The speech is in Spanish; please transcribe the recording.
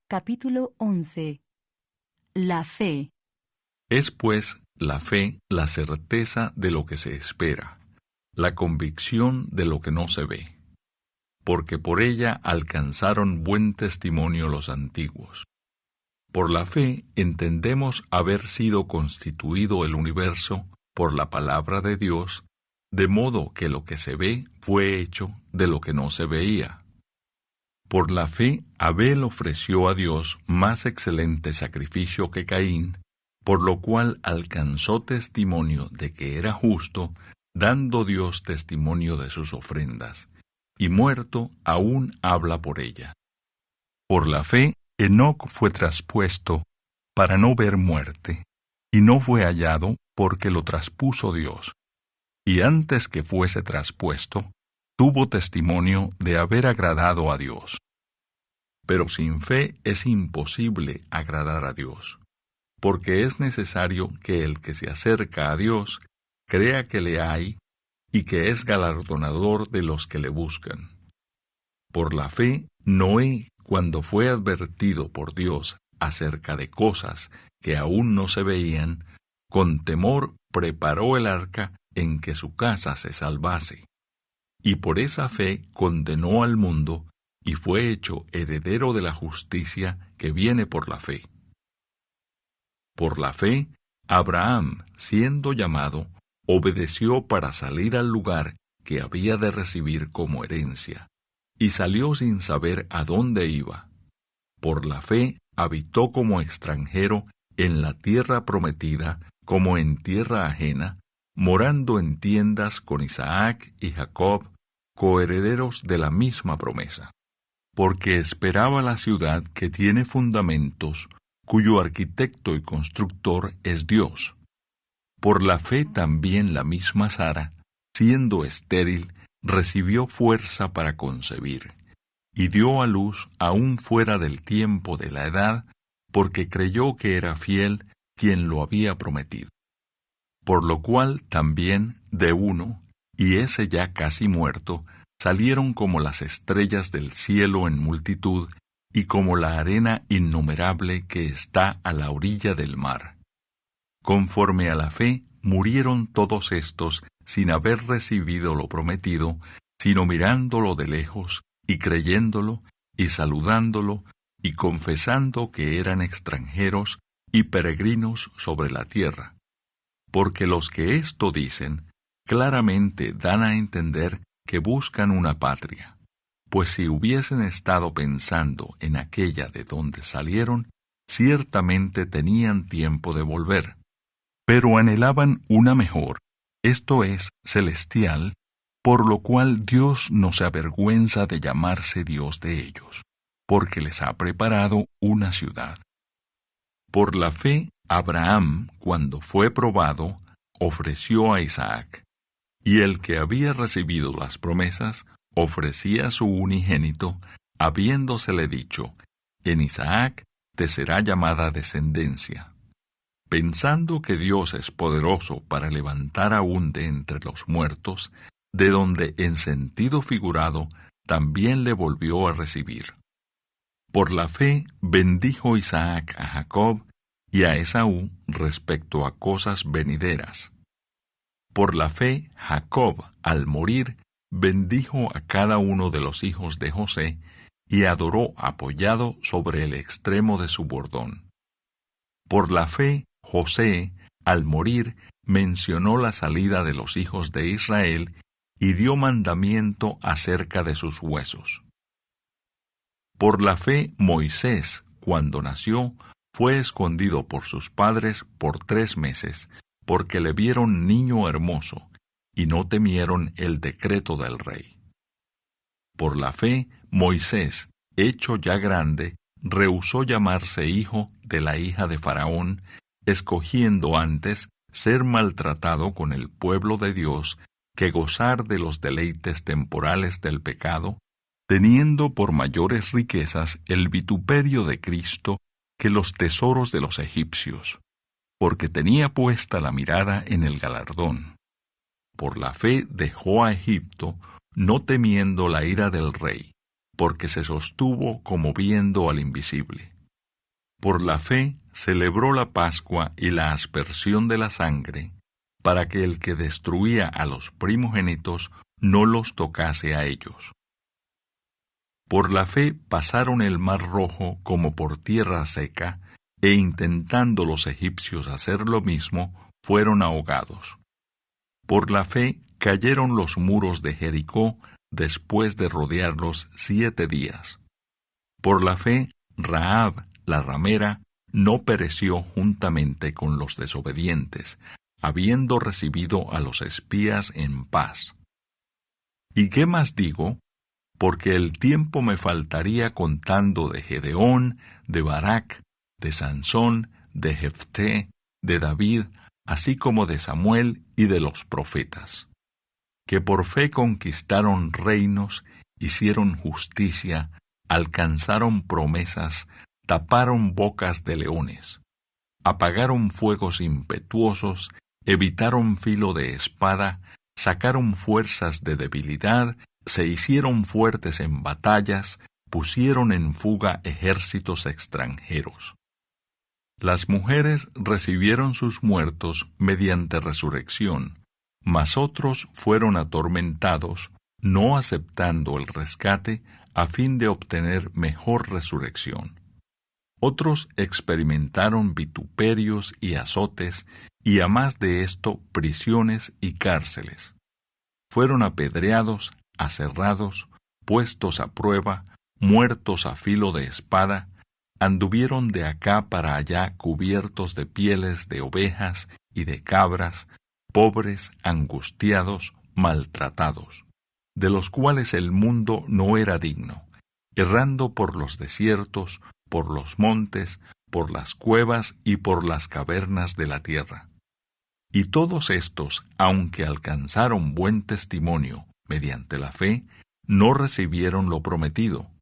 Capítulo 11. La fe. Es pues la fe la certeza de lo que se espera, la convicción de lo que no se ve, porque por ella alcanzaron buen testimonio los antiguos. Por la fe entendemos haber sido constituido el universo por la palabra de Dios, de modo que lo que se ve fue hecho de lo que no se veía. Por la fe Abel ofreció a Dios más excelente sacrificio que Caín, por lo cual alcanzó testimonio de que era justo, dando Dios testimonio de sus ofrendas, y muerto aún habla por ella. Por la fe Enoc fue traspuesto para no ver muerte, y no fue hallado porque lo traspuso Dios. Y antes que fuese traspuesto, tuvo testimonio de haber agradado a Dios. Pero sin fe es imposible agradar a Dios, porque es necesario que el que se acerca a Dios crea que le hay y que es galardonador de los que le buscan. Por la fe, Noé, cuando fue advertido por Dios acerca de cosas que aún no se veían, con temor preparó el arca en que su casa se salvase. Y por esa fe condenó al mundo y fue hecho heredero de la justicia que viene por la fe. Por la fe, Abraham, siendo llamado, obedeció para salir al lugar que había de recibir como herencia, y salió sin saber a dónde iba. Por la fe, habitó como extranjero en la tierra prometida, como en tierra ajena, morando en tiendas con Isaac y Jacob, coherederos de la misma promesa. Porque esperaba la ciudad que tiene fundamentos, cuyo arquitecto y constructor es Dios. Por la fe también la misma Sara, siendo estéril, recibió fuerza para concebir, y dio a luz aún fuera del tiempo de la edad, porque creyó que era fiel quien lo había prometido. Por lo cual también de uno, y ese ya casi muerto, salieron como las estrellas del cielo en multitud, y como la arena innumerable que está a la orilla del mar. Conforme a la fe, murieron todos estos sin haber recibido lo prometido, sino mirándolo de lejos, y creyéndolo, y saludándolo, y confesando que eran extranjeros y peregrinos sobre la tierra. Porque los que esto dicen, claramente dan a entender que buscan una patria, pues si hubiesen estado pensando en aquella de donde salieron, ciertamente tenían tiempo de volver, pero anhelaban una mejor, esto es, celestial, por lo cual Dios no se avergüenza de llamarse Dios de ellos, porque les ha preparado una ciudad. Por la fe, Abraham, cuando fue probado, ofreció a Isaac, y el que había recibido las promesas ofrecía su unigénito, habiéndosele dicho, en Isaac te será llamada descendencia. Pensando que Dios es poderoso para levantar aún de entre los muertos, de donde en sentido figurado también le volvió a recibir. Por la fe bendijo Isaac a Jacob y a Esaú respecto a cosas venideras. Por la fe, Jacob, al morir, bendijo a cada uno de los hijos de José y adoró apoyado sobre el extremo de su bordón. Por la fe, José, al morir, mencionó la salida de los hijos de Israel y dio mandamiento acerca de sus huesos. Por la fe, Moisés, cuando nació, fue escondido por sus padres por 3 meses, porque le vieron niño hermoso, y no temieron el decreto del rey. Por la fe, Moisés, hecho ya grande, rehusó llamarse hijo de la hija de Faraón, escogiendo antes ser maltratado con el pueblo de Dios que gozar de los deleites temporales del pecado, teniendo por mayores riquezas el vituperio de Cristo que los tesoros de los egipcios, porque tenía puesta la mirada en el galardón. Por la fe dejó a Egipto, no temiendo la ira del rey, porque se sostuvo como viendo al invisible. Por la fe celebró la Pascua y la aspersión de la sangre, para que el que destruía a los primogénitos no los tocase a ellos. Por la fe pasaron el mar Rojo como por tierra seca, e intentando los egipcios hacer lo mismo, fueron ahogados. Por la fe cayeron los muros de Jericó después de rodearlos 7 días. Por la fe, Rahab, la ramera, no pereció juntamente con los desobedientes, habiendo recibido a los espías en paz. ¿Y qué más digo? Porque el tiempo me faltaría contando de Gedeón, de Barak, de Sansón, de Jefté, de David, así como de Samuel y de los profetas, que por fe conquistaron reinos, hicieron justicia, alcanzaron promesas, taparon bocas de leones, apagaron fuegos impetuosos, evitaron filo de espada, sacaron fuerzas de debilidad, se hicieron fuertes en batallas, pusieron en fuga ejércitos extranjeros. Las mujeres recibieron sus muertos mediante resurrección, mas otros fueron atormentados, no aceptando el rescate, a fin de obtener mejor resurrección. Otros experimentaron vituperios y azotes, y a más de esto prisiones y cárceles. Fueron apedreados, aserrados, puestos a prueba, muertos a filo de espada, anduvieron de acá para allá cubiertos de pieles de ovejas y de cabras, pobres, angustiados, maltratados, de los cuales el mundo no era digno, errando por los desiertos, por los montes, por las cuevas y por las cavernas de la tierra. Y todos estos, aunque alcanzaron buen testimonio mediante la fe, no recibieron lo prometido,